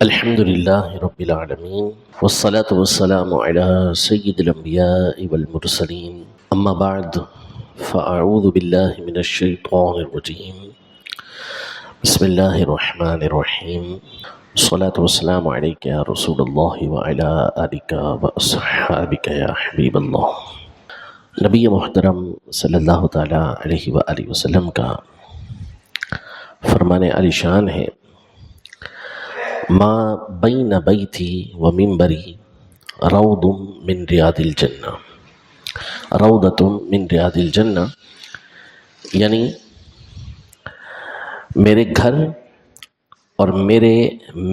الحمد لله رب العالمين والصلاة والسلام على سيد الأنبياء والمرسلين أما بعد فأعوذ بالله من الشيطان الرجيم بسم الله الرحمن الرحيم الصلاة والسلام عليك يا رسول الله وعلى آلك وأصحابك يا حبيب الله. نبی محترم صلی اللہ تعالیٰ علیہ وآلہ وسلم کا فرمان علی شان ہے، ما بین بیتی و منبری روض من ریاض الجنہ، روضۃ من ریاض الجنہ، یعنی میرے گھر اور میرے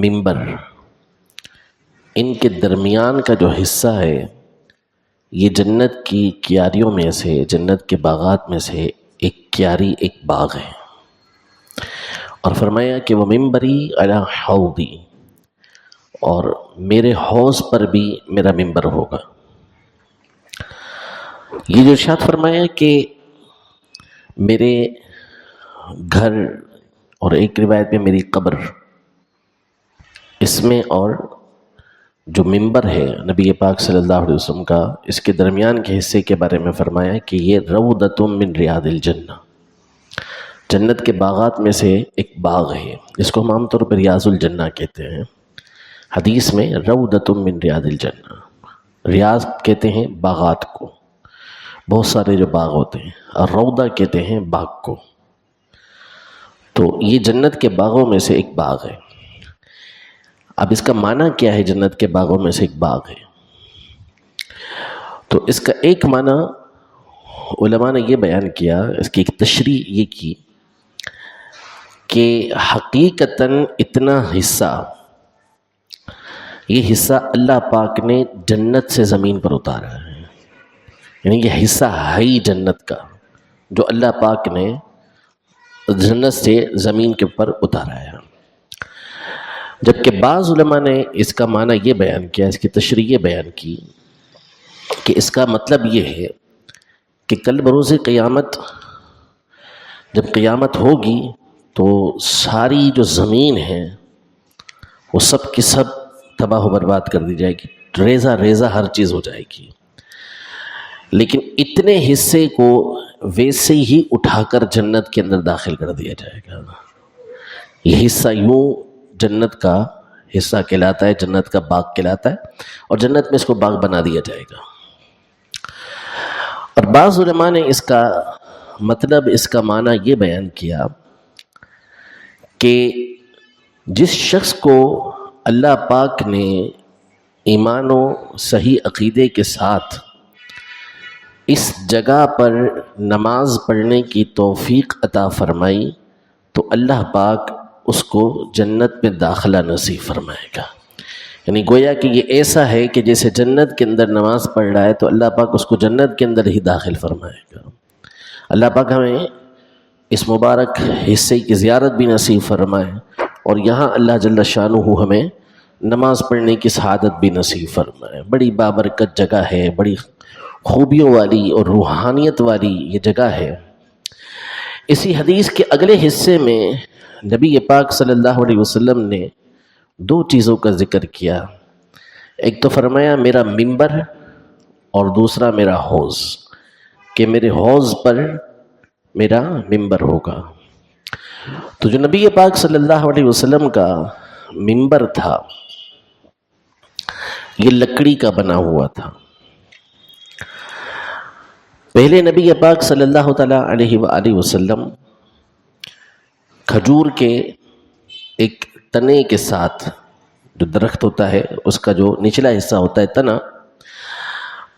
منبر، ان کے درمیان کا جو حصہ ہے یہ جنت کی کیاریوں میں سے، جنت کے باغات میں سے ایک کیاری، ایک باغ ہے. اور فرمایا کہ وہ منبری علی حوضی، اور میرے حوض پر بھی میرا منبر ہوگا. یہ جو ارشاد فرمایا کہ میرے گھر اور ایک روایت میں میری قبر، اس میں اور جو منبر ہے نبی پاک صلی اللہ علیہ وسلم کا، اس کے درمیان کے حصے کے بارے میں فرمایا کہ یہ روضۃ من ریاض الجنہ، جنت کے باغات میں سے ایک باغ ہے، جس کو ہم عام طور پر ریاض الجنہ کہتے ہیں. حدیث میں روضۃ من ریاض الجنہ، ریاض کہتے ہیں باغات کو، بہت سارے جو باغ ہوتے ہیں، اور روضہ کہتے ہیں باغ کو. تو یہ جنت کے باغوں میں سے ایک باغ ہے. اب اس کا معنی کیا ہے؟ جنت کے باغوں میں سے ایک باغ ہے. تو اس کا ایک معنی علماء نے یہ بیان کیا، اس کی ایک تشریح یہ کی کہ حقیقتاً اتنا حصہ، یہ حصہ اللہ پاک نے جنت سے زمین پر اتارا ہے. یعنی یہ حصہ ہے ہی جنت کا، جو اللہ پاک نے جنت سے زمین کے اوپر اتارا ہے. جبکہ بعض علماء نے اس کا معنی یہ بیان کیا، اس کی تشریح یہ بیان کی کہ اس کا مطلب یہ ہے کہ کل بروز قیامت جب قیامت ہوگی تو ساری جو زمین ہے وہ سب کی سب تباہ و برباد کر دی جائے گی، ریزہ ریزہ ہر چیز ہو جائے گی. لیکن اتنے حصے کو ویسے ہی اٹھا کر جنت کے اندر داخل کر دیا جائے گا. یہ حصہ یوں جنت کا حصہ کہلاتا ہے، جنت کا باغ کہلاتا ہے، اور جنت میں اس کو باغ بنا دیا جائے گا. اور بعض علماء نے اس کا مطلب، اس کا معنی یہ بیان کیا کہ جس شخص کو اللہ پاک نے ایمان و صحیح عقیدے کے ساتھ اس جگہ پر نماز پڑھنے کی توفیق عطا فرمائی تو اللہ پاک اس کو جنت میں داخلہ نصیب فرمائے گا. یعنی گویا کہ یہ ایسا ہے کہ جیسے جنت کے اندر نماز پڑھ رہا ہے تو اللہ پاک اس کو جنت کے اندر ہی داخل فرمائے گا. اللہ پاک ہمیں اس مبارک حصے کی زیارت بھی نصیب فرمائے، اور یہاں اللہ جل شانہ ہمیں نماز پڑھنے کی سعادت بھی نصیب فرمائے. بڑی بابرکت جگہ ہے، بڑی خوبیوں والی اور روحانیت والی یہ جگہ ہے. اسی حدیث کے اگلے حصے میں نبی پاک صلی اللہ علیہ وسلم نے دو چیزوں کا ذکر کیا. ایک تو فرمایا میرا منبر، اور دوسرا میرا حوض، کہ میرے حوض پر میرا منبر ہوگا. تو جو نبی پاک صلی اللہ علیہ وسلم کا منبر تھا یہ لکڑی کا بنا ہوا تھا. پہلے نبی پاک صلی اللہ تعالیٰ علیہ وآلہ وسلم کھجور کے ایک تنے کے ساتھ، جو درخت ہوتا ہے اس کا جو نچلا حصہ ہوتا ہے تنا،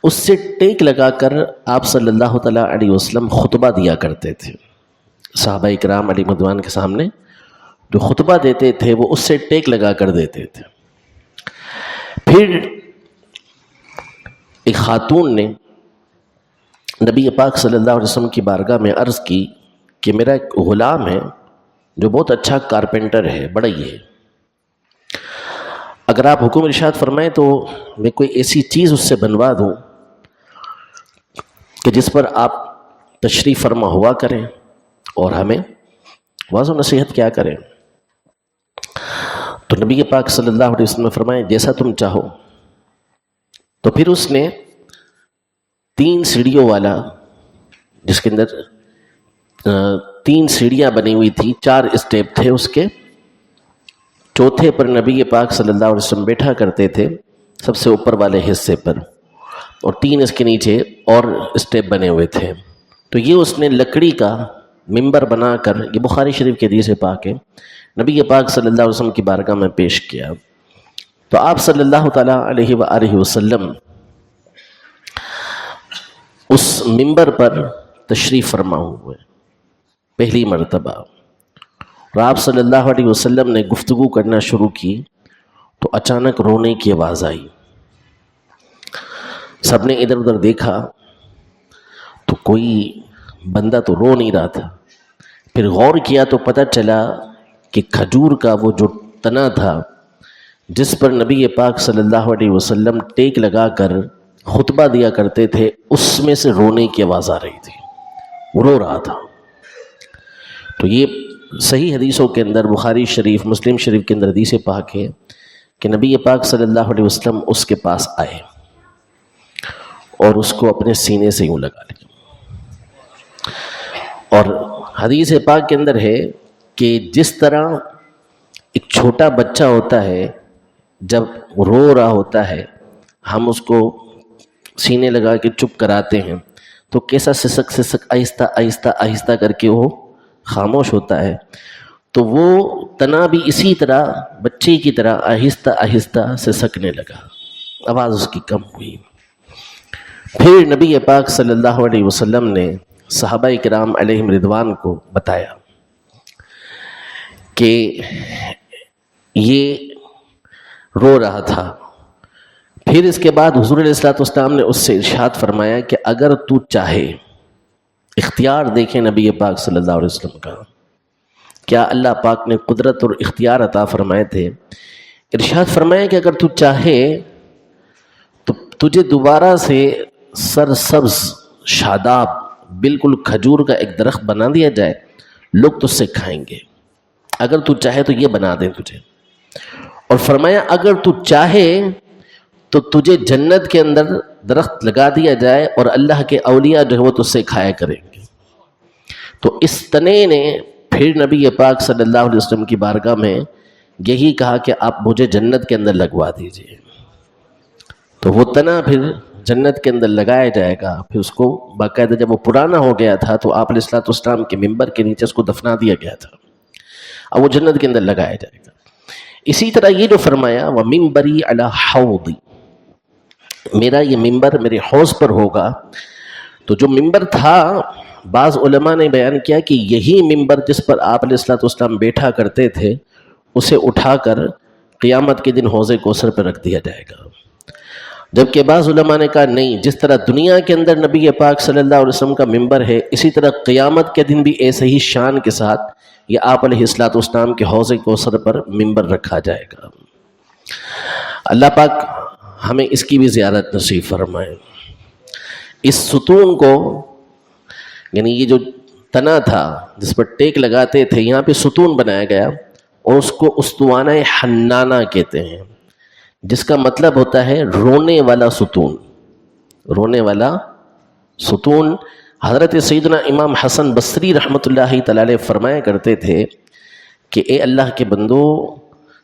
اس سے ٹیک لگا کر آپ صلی اللہ تعالیٰ علیہ وسلم خطبہ دیا کرتے تھے. صحابہ اکرام علیہ رضوان کے سامنے جو خطبہ دیتے تھے وہ اس سے ٹیک لگا کر دیتے تھے. پھر ایک خاتون نے نبی پاک صلی اللہ علیہ وسلم کی بارگاہ میں عرض کی کہ میرا ایک غلام ہے جو بہت اچھا کارپینٹر ہے، بڑا ہی ہے، اگر آپ حکم ارشاد فرمائیں تو میں کوئی ایسی چیز اس سے بنوا دوں کہ جس پر آپ تشریف فرما ہوا کریں اور ہمیں واضح نصیحت کیا کریں. تو نبی پاک صلی اللہ علیہ وسلم نے فرمایا جیسا تم چاہو. تو پھر اس نے 3 سیڑھیوں والا، جس کے اندر 3 سیڑھیاں بنی ہوئی تھی، 4 اسٹیپ تھے اس کے، چوتھے پر نبی پاک صلی اللہ علیہ وسلم بیٹھا کرتے تھے سب سے اوپر والے حصے پر، اور 3 اس کے نیچے اور اسٹیپ بنے ہوئے تھے. تو یہ اس نے لکڑی کا ممبر بنا کر، یہ بخاری شریف کی حدیث پاک ہے، نبی پاک صلی اللہ علیہ وسلم کی بارگاہ میں پیش کیا. تو آپ صلی اللہ تعالیٰ علیہ وآلہ وسلم اس ممبر پر تشریف فرما ہوئے پہلی مرتبہ، اور آپ صلی اللہ علیہ وسلم نے گفتگو کرنا شروع کی تو اچانک رونے کی آواز آئی. سب نے ادھر ادھر دیکھا تو کوئی بندہ تو رو نہیں رہا تھا. پھر غور کیا تو پتہ چلا کہ کھجور کا وہ جو تنا تھا جس پر نبی پاک صلی اللہ علیہ وسلم ٹیک لگا کر خطبہ دیا کرتے تھے، اس میں سے رونے کی آواز آ رہی تھی، وہ رو رہا تھا. تو یہ صحیح حدیثوں کے اندر، بخاری شریف، مسلم شریف کے اندر حدیث پاک ہے کہ نبی پاک صلی اللہ علیہ وسلم اس کے پاس آئے اور اس کو اپنے سینے سے یوں لگا لیا. اور حدیث پاک کے اندر ہے کہ جس طرح ایک چھوٹا بچہ ہوتا ہے جب رو رہا ہوتا ہے، ہم اس کو سینے لگا کے چپ کراتے ہیں تو کیسا سسک سسک آہستہ آہستہ آہستہ کر کے وہ خاموش ہوتا ہے، تو وہ تنا بھی اسی طرح بچے کی طرح آہستہ آہستہ سسکنے لگا، آواز اس کی کم ہوئی. پھر نبی پاک صلی اللہ علیہ وسلم نے صحابہ کرام علیہم رضوان کو بتایا کہ یہ رو رہا تھا. پھر اس کے بعد حضور علیہ الصلوۃ والسلام نے اس سے ارشاد فرمایا کہ اگر تو چاہے، اختیار دیکھیں نبی پاک صلی اللہ علیہ وسلم کا، کیا اللہ پاک نے قدرت اور اختیار عطا فرمائے تھے. ارشاد فرمایا کہ اگر تو چاہے تو تجھے دوبارہ سے سرسبز شاداب بالکل کھجور کا ایک درخت بنا دیا جائے، لوگ تجھ سے کھائیں گے، اگر تو چاہے تو یہ بنا دیں تجھے. اور فرمایا اگر تو چاہے تو تجھے جنت کے اندر درخت لگا دیا جائے اور اللہ کے اولیاء جو ہے وہ تجھ سے کھایا کریں گے. تو اس تنے نے پھر نبی پاک صلی اللہ علیہ وسلم کی بارگاہ میں یہی کہا کہ آپ مجھے جنت کے اندر لگوا دیجئے. تو وہ تنا پھر جنت کے اندر لگایا جائے گا. پھر اس کو باقاعدہ جب وہ پرانا ہو گیا تھا تو آپ علیہ الصلوۃ والسلام کے ممبر کے نیچے اس کو دفنا دیا گیا تھا، اب وہ جنت کے اندر لگایا جائے گا. اسی طرح یہ جو فرمایا وَمِنبَرِي عَلَى حَوْضِ، میرا یہ ممبر میرے حوض پر ہوگا. تو جو ممبر تھا، بعض علماء نے بیان کیا کہ یہی ممبر جس پر آپ علیہ الصلوۃ والسلام بیٹھا کرتے تھے، اسے اٹھا کر قیامت کے دن حوض کوثر پر رکھ دیا جائے گا. جبکہ بعض علماء نے کہا نہیں، جس طرح دنیا کے اندر نبی پاک صلی اللہ علیہ وسلم کا ممبر ہے، اسی طرح قیامت کے دن بھی ایسے ہی شان کے ساتھ یہ آپ علیہ الصلوۃ والسلام کے حوض کوثر پر ممبر رکھا جائے گا. اللہ پاک ہمیں اس کی بھی زیارت نصیب فرمائے. اس ستون کو، یعنی یہ جو تنا تھا جس پر ٹیک لگاتے تھے، یہاں پہ ستون بنایا گیا اور اس کو استوانہ حنانہ کہتے ہیں، جس کا مطلب ہوتا ہے رونے والا ستون. رونے والا ستون. حضرت سیدنا امام حسن بصری رحمۃ اللہ تعالی علیہ فرمایا کرتے تھے کہ اے اللہ کے بندو،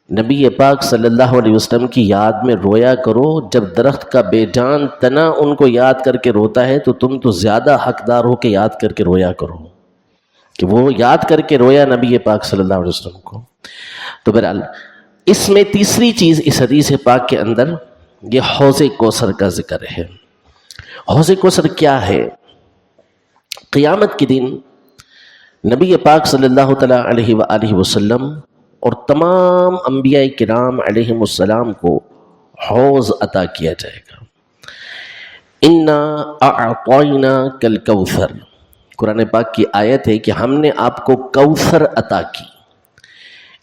نبی پاک صلی اللہ علیہ وسلم کی یاد میں رویا کرو. جب درخت کا بے جان تنا ان کو یاد کر کے روتا ہے تو تم تو زیادہ حقدار ہو کہ یاد کر کے رویا کرو، کہ وہ یاد کر کے رویا نبی پاک صلی اللہ علیہ وسلم کو. تو بہرحال اس میں تیسری چیز اس حدیث پاک کے اندر یہ حوض کوثر کا ذکر ہے. حوض کوثر کیا ہے؟ قیامت کے دن نبی پاک صلی اللہ تعالیٰ علیہ وآلہ وسلم اور تمام انبیاء کرام علیہم السلام کو حوض عطا کیا جائے گا. انا اعطیناک الکوثر، قرآن پاک کی آیت ہے کہ ہم نے آپ کو کوثر عطا کی.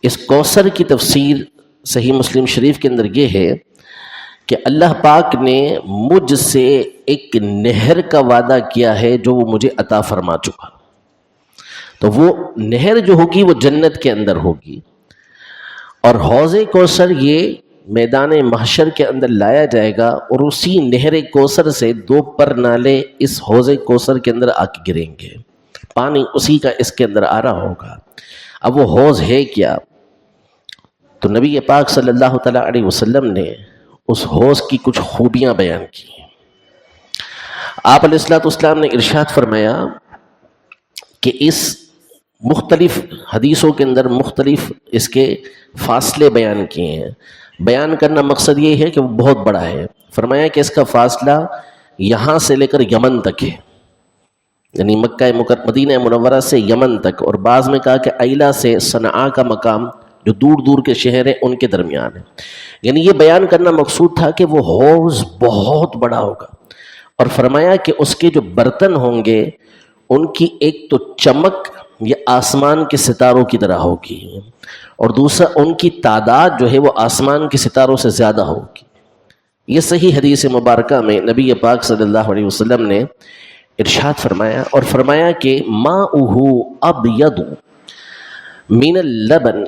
اس کوثر کی تفسیر صحیح مسلم شریف کے اندر یہ ہے کہ اللہ پاک نے مجھ سے ایک نہر کا وعدہ کیا ہے جو وہ مجھے عطا فرما چکا. تو وہ نہر جو ہوگی وہ جنت کے اندر ہوگی، اور حوض کوثر یہ میدان محشر کے اندر لایا جائے گا، اور اسی نہر کوثر سے 2 پر نالے اس حوض کوثر کے اندر آ کے گریں گے، پانی اسی کا اس کے اندر آ رہا ہوگا۔ اب وہ حوض ہے کیا؟ تو نبی پاک صلی اللہ تعالیٰ علیہ وسلم نے اس حوض کی کچھ خوبیاں بیان کی۔ آپ علیہ الصلوۃ والسلام نے ارشاد فرمایا کہ اس مختلف حدیثوں کے اندر مختلف اس کے فاصلے بیان کیے ہیں۔ بیان کرنا مقصد یہ ہے کہ وہ بہت بڑا ہے۔ فرمایا کہ اس کا فاصلہ یہاں سے لے کر یمن تک ہے، یعنی مکہ مدینہ منورہ سے یمن تک، اور بعض میں کہا کہ ایلا سے صنعاء کا مقام جو دور دور کے شہر ہیں ان کے درمیان ہے۔ یعنی یہ بیان کرنا مقصود تھا کہ وہ حوض بہت بڑا ہوگا، اور فرمایا کہ اس کے جو برتن ہوں گے ان کی ایک تو چمک یہ آسمان کے ستاروں کی طرح ہوگی، اور دوسرا ان کی تعداد جو ہے وہ آسمان کے ستاروں سے زیادہ ہوگی۔ یہ صحیح حدیث مبارکہ میں نبی پاک صلی اللہ علیہ وسلم نے ارشاد فرمایا، اور فرمایا کہ ماؤہ ابید من اللبن،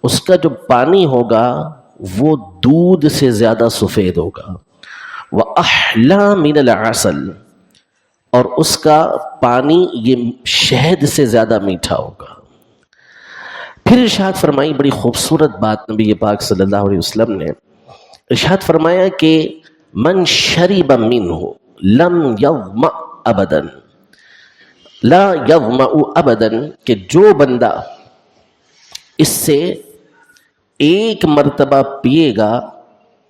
اس کا جو پانی ہوگا وہ دودھ سے زیادہ سفید ہوگا، وَأَحْلَى مِنَ الْعَسَلِ، اور اس کا پانی یہ شہد سے زیادہ میٹھا ہوگا۔ پھر ارشاد فرمائی بڑی خوبصورت بات نبی پاک صلی اللہ علیہ وسلم نے ارشاد فرمایا کہ من شرب منہ لم یظمأ ابدا، لا یظمأ ابدا، کہ جو بندہ اس سے ایک مرتبہ پیے گا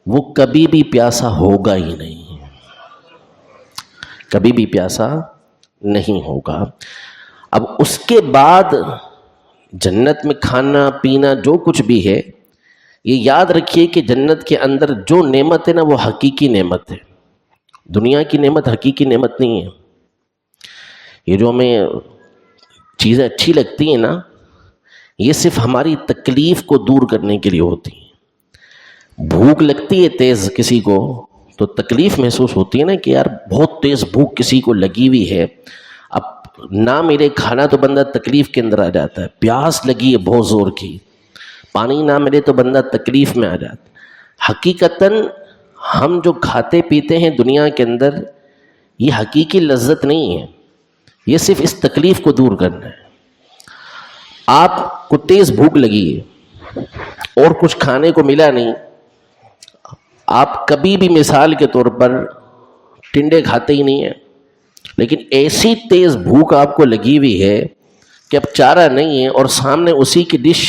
وہ کبھی بھی پیاسا ہوگا ہی نہیں، کبھی بھی پیاسا نہیں ہوگا۔ اب اس کے بعد جنت میں کھانا پینا جو کچھ بھی ہے، یہ یاد رکھیے کہ جنت کے اندر جو نعمت ہے نا وہ حقیقی نعمت ہے، دنیا کی نعمت حقیقی نعمت نہیں ہے۔ یہ جو ہمیں چیزیں اچھی لگتی ہیں نا، یہ صرف ہماری تکلیف کو دور کرنے کے لیے ہوتی ہیں۔ بھوک لگتی ہے تیز کسی کو تو تکلیف محسوس ہوتی ہے نا کہ یار بہت تیز بھوک کسی کو لگی ہوئی ہے، اب نہ ملے کھانا تو بندہ تکلیف کے اندر آ جاتا ہے۔ پیاس لگی ہے بہت زور کی، پانی نہ ملے تو بندہ تکلیف میں آ جاتا ہے۔ حقیقتاً ہم جو کھاتے پیتے ہیں دنیا کے اندر یہ حقیقی لذت نہیں ہے، یہ صرف اس تکلیف کو دور کرنا ہے۔ آپ کو تیز بھوک لگی ہے اور کچھ کھانے کو ملا نہیں، آپ کبھی بھی مثال کے طور پر ٹنڈے کھاتے ہی نہیں ہیں، لیکن ایسی تیز بھوک آپ کو لگی ہوئی ہے کہ اب چارہ نہیں ہے، اور سامنے اسی کی ڈش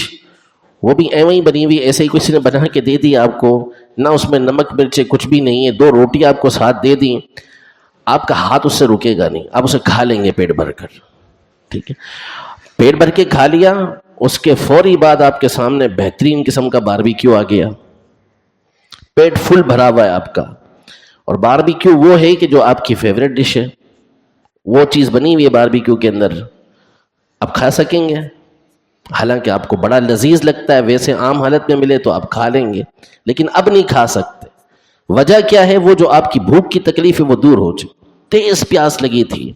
وہ بھی ایویں ہی بنی ہوئی، ایسے ہی کسی نے بنا کے دے دی آپ کو، نہ اس میں نمک مرچے کچھ بھی نہیں ہے، 2 روٹی آپ کو ساتھ دے دیں، آپ کا ہاتھ اس سے رکے گا نہیں، آپ اسے کھا لیں گے پیٹ بھر کر، ٹھیک ہے۔ پیٹ بھر کے کھا لیا، اس کے فوری بعد آپ کے سامنے بہترین قسم کا باربیکیو آ گیا، پیٹ فل بھرا ہوا ہے آپ کا، اور باربیکیو وہ ہے کہ جو آپ کی فیوریٹ ڈش ہے، وہ چیز بنی ہوئی ہے باربیکیو کے اندر، آپ کھا سکیں گے، حالانکہ آپ کو بڑا لذیذ لگتا ہے، ویسے عام حالت میں ملے تو آپ کھا لیں گے، لیکن اب نہیں کھا سکتے۔ وجہ کیا ہے؟ وہ جو آپ کی بھوک کی تکلیف ہے وہ دور ہو چکی، تیز پیاس لگی تھی،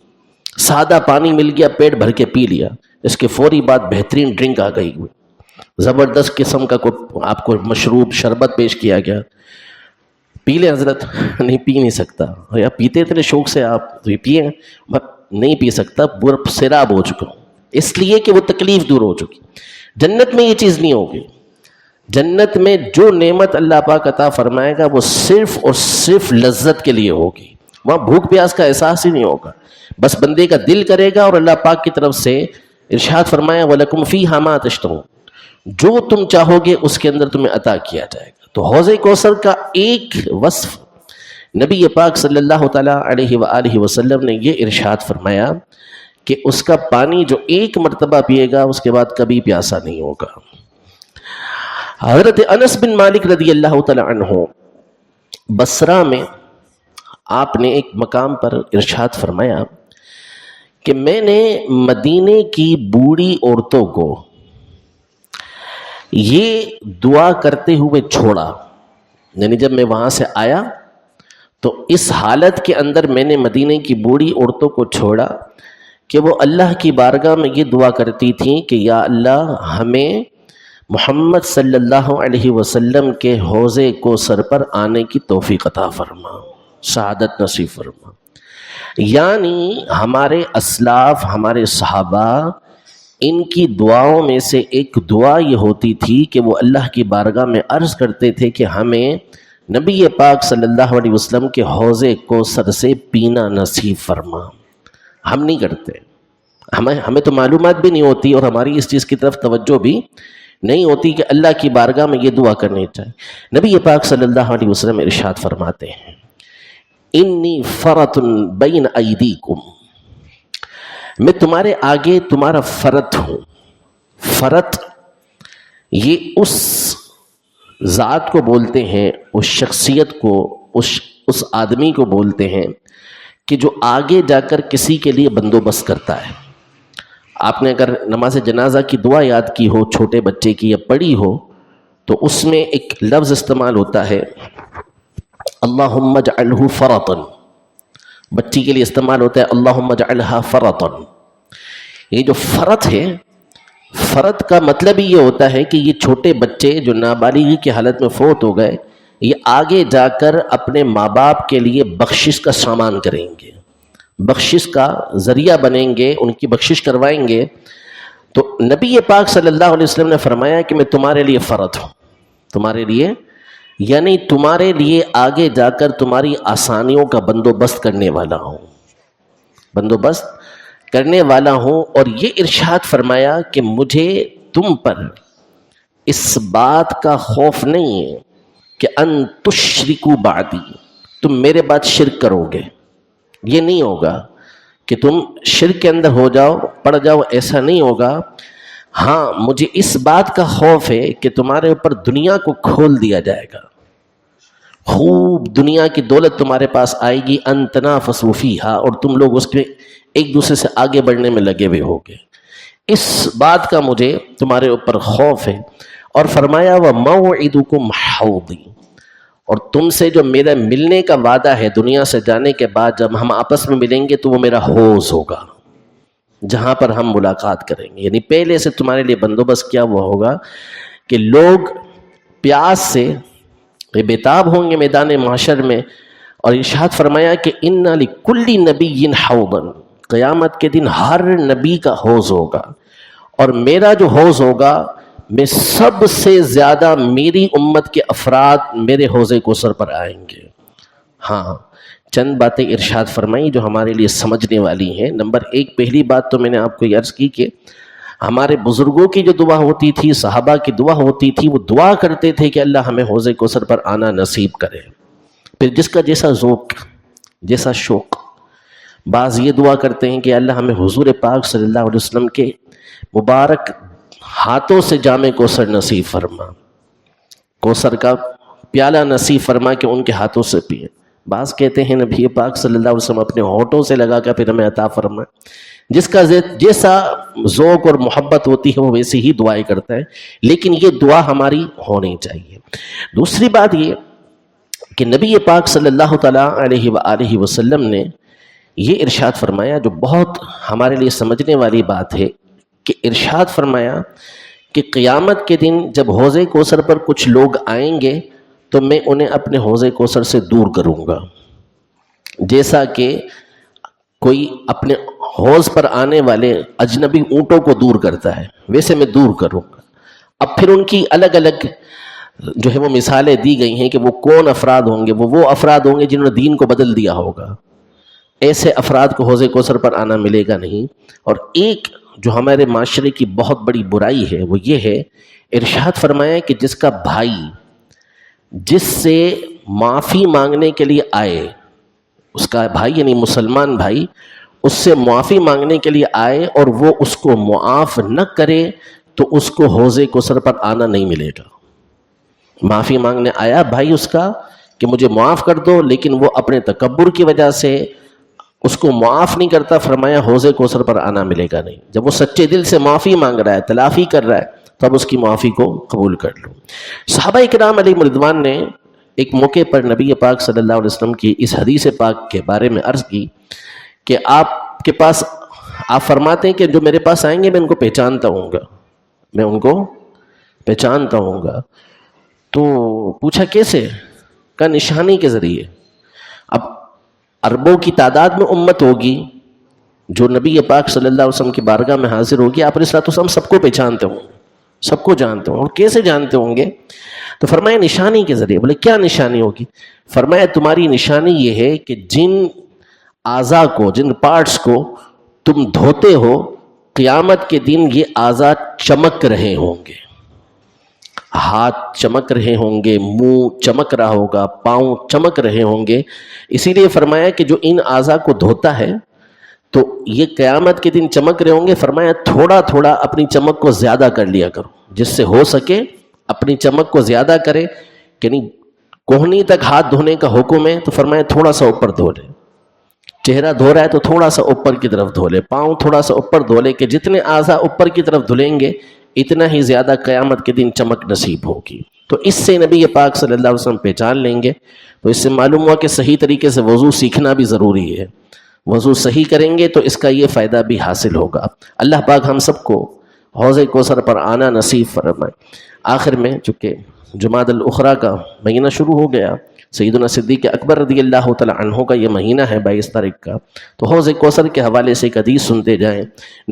سادہ پانی مل گیا، پیٹ بھر کے پی لیا، اس کے فوری بعد بہترین ڈرنک آ گئی، زبردست قسم کا آپ کو مشروب شربت پیش کیا گیا، پی لیں حضرت، نہیں پی نہیں سکتا، یا پیتے اتنے شوق سے آپ تو یہ پیے، نہیں پی سکتا، پورا سیراب ہو چکا، اس لیے کہ وہ تکلیف دور ہو چکی۔ جنت میں یہ چیز نہیں ہوگی، جنت میں جو نعمت اللہ پاک عطا فرمائے گا وہ صرف اور صرف لذت کے لیے ہوگی، وہاں بھوک پیاس کا احساس ہی نہیں ہوگا، بس بندے کا دل کرے گا، اور اللہ پاک کی طرف سے ارشاد فرمایا وَلَكُمْ فِيهَا مَا تَشْتَهُونَ، جو تم چاہو گے اس کے اندر تمہیں عطا کیا جائے گا۔ تو حوض کوثر کا ایک وصف نبی پاک صلی اللہ تعالیٰ علیہ وآلہ وسلم نے یہ ارشاد فرمایا کہ اس کا پانی جو ایک مرتبہ پیے گا اس کے بعد کبھی پیاسا نہیں ہوگا۔ حضرت انس بن مالک رضی اللہ تعالیٰ عنہ بصرہ میں آپ نے ایک مقام پر ارشاد فرمایا کہ میں نے مدینے کی بوڑھی عورتوں کو یہ دعا کرتے ہوئے چھوڑا، یعنی جب میں وہاں سے آیا تو اس حالت کے اندر میں نے مدینے کی بوڑھی عورتوں کو چھوڑا کہ وہ اللہ کی بارگاہ میں یہ دعا کرتی تھیں کہ یا اللہ ہمیں محمد صلی اللہ علیہ وسلم کے حوضے کو سر پر آنے کی توفیق عطا فرما، شہادت نصیب فرما۔ یعنی ہمارے اسلاف، ہمارے صحابہ، ان کی دعاؤں میں سے ایک دعا یہ ہوتی تھی کہ وہ اللہ کی بارگاہ میں عرض کرتے تھے کہ ہمیں نبی پاک صلی اللہ علیہ وسلم کے حوضے کو سر سے پینا نصیب فرما۔ ہم نہیں کرتے، ہمیں تو معلومات بھی نہیں ہوتی اور ہماری اس چیز کی طرف توجہ بھی نہیں ہوتی کہ اللہ کی بارگاہ میں یہ دعا کرنی چاہیے۔ نبی پاک صلی اللہ علیہ وسلم ارشاد فرماتے ہیں، انی فرط بین ایدیکم، میں تمہارے آگے تمہارا فرط ہوں۔ فرط یہ اس ذات کو بولتے ہیں، اس شخصیت کو، اس آدمی کو بولتے ہیں کہ جو آگے جا کر کسی کے لیے بندوبست کرتا ہے۔ آپ نے اگر نماز جنازہ کی دعا یاد کی ہو چھوٹے بچے کی یا پڑھی ہو تو اس میں ایک لفظ استعمال ہوتا ہے اللہم اجعلہ فرطا، بچی کے لیے استعمال ہوتا ہے اللہم اجعلہا فرطا۔ یہ جو فرط ہے، فرط کا مطلب ہی یہ ہوتا ہے کہ یہ چھوٹے بچے جو نابالغی کی حالت میں فوت ہو گئے، یہ آگے جا کر اپنے ماں باپ کے لیے بخشش کا سامان کریں گے، بخشش کا ذریعہ بنیں گے، ان کی بخشش کروائیں گے۔ تو نبی پاک صلی اللہ علیہ وسلم نے فرمایا کہ میں تمہارے لیے فرط ہوں، تمہارے لیے یعنی تمہارے لیے آگے جا کر تمہاری آسانیوں کا بندوبست کرنے والا ہوں، بندوبست کرنے والا ہوں۔ اور یہ ارشاد فرمایا کہ مجھے تم پر اس بات کا خوف نہیں ہے کہ ان تشرکوا بعدی، تم میرے بعد شرک کرو گے، یہ نہیں ہوگا کہ تم شرک کے اندر ہو جاؤ، پڑ جاؤ، ایسا نہیں ہوگا۔ ہاں مجھے اس بات کا خوف ہے کہ تمہارے اوپر دنیا کو کھول دیا جائے گا، خوب دنیا کی دولت تمہارے پاس آئے گی، ان تنافسوا فیہا، اور تم لوگ اس کے ایک دوسرے سے آگے بڑھنے میں لگے ہوئے ہوگے، اس بات کا مجھے تمہارے اوپر خوف ہے۔ اور فرمایا وَمَوْعِدُكُمْ حَوْضِي، اور تم سے جو میرا ملنے کا وعدہ ہے دنیا سے جانے کے بعد، جب ہم آپس میں ملیں گے تو وہ میرا حوض ہوگا جہاں پر ہم ملاقات کریں گے۔ یعنی پہلے سے تمہارے لیے بندوبست کیا ہوا ہوگا کہ لوگ پیاس سے بےتاب ہوں گے میدان محشر میں۔ اور ارشاد فرمایا کہ اِنَّ لِكُلِّ نَبِيٍّ حَوْضًا، قیامت کے دن ہر نبی کا حوض ہوگا، اور میرا جو حوض ہوگا میں سب سے زیادہ میری امت کے افراد میرے حوضے کو سر پر آئیں گے۔ ہاں چند باتیں ارشاد فرمائی جو ہمارے لیے سمجھنے والی ہیں۔ نمبر ایک، پہلی بات تو میں نے آپ کو یہ عرض کی کہ ہمارے بزرگوں کی جو دعا ہوتی تھی، صحابہ کی دعا ہوتی تھی، وہ دعا کرتے تھے کہ اللہ ہمیں حوضے کو سر پر آنا نصیب کرے۔ پھر جس کا جیسا ذوق، جیسا شوق، بعض یہ دعا کرتے ہیں کہ اللہ ہمیں حضور پاک صلی اللہ علیہ وسلم کے مبارک ہاتھوں سے جام کوثر نصیب فرما، کوثر کا پیالہ نصیب فرما کہ ان کے ہاتھوں سے پیے۔ بعض کہتے ہیں نبی پاک صلی اللہ علیہ وسلم اپنے ہونٹوں سے لگا کر پھر ہمیں عطا فرمائے۔ جس کا جیسا ذوق اور محبت ہوتی ہے وہ ویسی ہی دعائیں کرتا ہے، لیکن یہ دعا ہماری ہونی چاہیے۔ دوسری بات یہ کہ نبی پاک صلی اللہ تعالیٰ علیہ وآلہ وسلم نے یہ ارشاد فرمایا جو بہت ہمارے لیے سمجھنے والی بات ہے، کہ ارشاد فرمایا کہ قیامت کے دن جب حوض کوثر پر کچھ لوگ آئیں گے تو میں انہیں اپنے حوض کوثر سے دور کروں گا، جیسا کہ کوئی اپنے حوض پر آنے والے اجنبی اونٹوں کو دور کرتا ہے، ویسے میں دور کروں گا۔ اب پھر ان کی الگ الگ جو ہے وہ مثالیں دی گئی ہیں کہ وہ کون افراد ہوں گے، وہ افراد ہوں گے جنہوں نے دین کو بدل دیا ہوگا، ایسے افراد کو حوض کوثر پر آنا ملے گا نہیں۔ اور ایک جو ہمارے معاشرے کی بہت بڑی برائی ہے وہ یہ ہے، ارشاد فرمایا کہ جس کا بھائی جس سے معافی مانگنے کے لیے آئے، اس کا بھائی یعنی مسلمان بھائی اس سے معافی مانگنے کے لیے آئے اور وہ اس کو معاف نہ کرے تو اس کو حوض کوثر پر آنا نہیں ملے گا۔ معافی مانگنے آیا بھائی اس کا کہ مجھے معاف کر دو، لیکن وہ اپنے تکبر کی وجہ سے اس کو معاف نہیں کرتا، فرمایا حوض کوثر پر آنا ملے گا نہیں۔ جب وہ سچے دل سے معافی مانگ رہا ہے، تلافی کر رہا ہے، تب اس کی معافی کو قبول کر لو۔ صحابہ کرام علیہم رضوان نے ایک موقع پر نبی پاک صلی اللہ علیہ وسلم کی اس حدیث پاک کے بارے میں عرض کی کہ آپ کے پاس، آپ فرماتے ہیں کہ جو میرے پاس آئیں گے میں ان کو پہچانتا ہوں گا، میں ان کو پہچانتا ہوں گا. تو پوچھا کیسے؟ کا نشانی کے ذریعے. اب اربوں کی تعداد میں امت ہوگی جو نبی پاک صلی اللہ علیہ وسلم کی بارگاہ میں حاضر ہوگی، آپ علیہ الصلوۃ والسلام سب کو پہچانتے ہوں گے، سب کو جانتے ہوں. اور کیسے جانتے ہوں گے؟ تو فرمایا نشانی کے ذریعے. بولے کیا نشانی ہوگی؟ فرمایا تمہاری نشانی یہ ہے کہ جن اعضاء کو، جن پارٹس کو تم دھوتے ہو، قیامت کے دن یہ اعضاء چمک رہے ہوں گے. ہاتھ چمک رہے ہوں گے، منہ چمک رہا ہوگا، پاؤں چمک رہے ہوں گے. اسی لیے فرمایا کہ جو ان اعضاء کو دھوتا ہے تو یہ قیامت کے دن چمک رہے ہوں گے. فرمایا تھوڑا تھوڑا اپنی چمک کو زیادہ کر لیا کرو، جس سے ہو سکے اپنی چمک کو زیادہ کرے. یعنی کوہنی تک ہاتھ دھونے کا حکم ہے تو فرمایا تھوڑا سا اوپر دھو لے. چہرہ دھو رہا ہے تو تھوڑا سا اوپر کی طرف دھو لے، پاؤں تھوڑا سا اوپر دھو لے، کہ جتنے اعضاء اوپر کی طرف دھلیں گے اتنا ہی زیادہ قیامت کے دن چمک نصیب ہوگی. تو اس سے نبی پاک صلی اللہ علیہ وسلم پہچان لیں گے. تو اس سے معلوم ہوا کہ صحیح طریقے سے وضو سیکھنا بھی ضروری ہے. وضو صحیح کریں گے تو اس کا یہ فائدہ بھی حاصل ہوگا. اللہ پاک ہم سب کو حوض کوثر پر آنا نصیب فرمائے. آخر میں چونکہ جمادی الاخری کا مہینہ شروع ہو گیا، سیدنا صدیق اکبر رضی اللہ تعالی عنہ کا یہ مہینہ ہے 22 تاریخ کا، تو حوض کوثر کے حوالے سے ایک حدیث سنتے جائیں.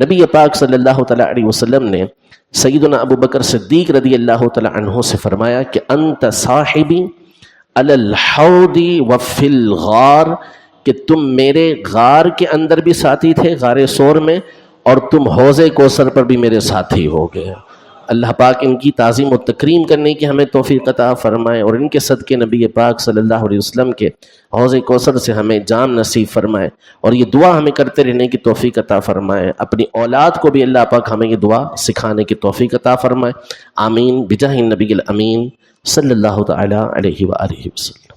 نبی پاک صلی اللہ تعالی علیہ وسلم نے سیدنا ابو بکر صدیق رضی اللہ تعالی عنہ سے فرمایا کہ انت صاحبی علی الحوض وفی الغار، کہ تم میرے غار کے اندر بھی ساتھی تھے، غار سور میں، اور تم حوض کوثر پر بھی میرے ساتھی ہو گئے. اللہ پاک ان کی تعظیم و تکریم کرنے کی ہمیں توفیق عطا فرمائے، اور ان کے صدقے نبی پاک صلی اللہ علیہ وسلم کے حوض کوثر سے ہمیں جام نصیب فرمائے، اور یہ دعا ہمیں کرتے رہنے کی توفیق عطا فرمائے. اپنی اولاد کو بھی اللہ پاک ہمیں یہ دعا سکھانے کی توفیق عطا فرمائے. آمین بجاہ النبی الامین صلی اللہ تعالی علیہ وآلہ وسلم.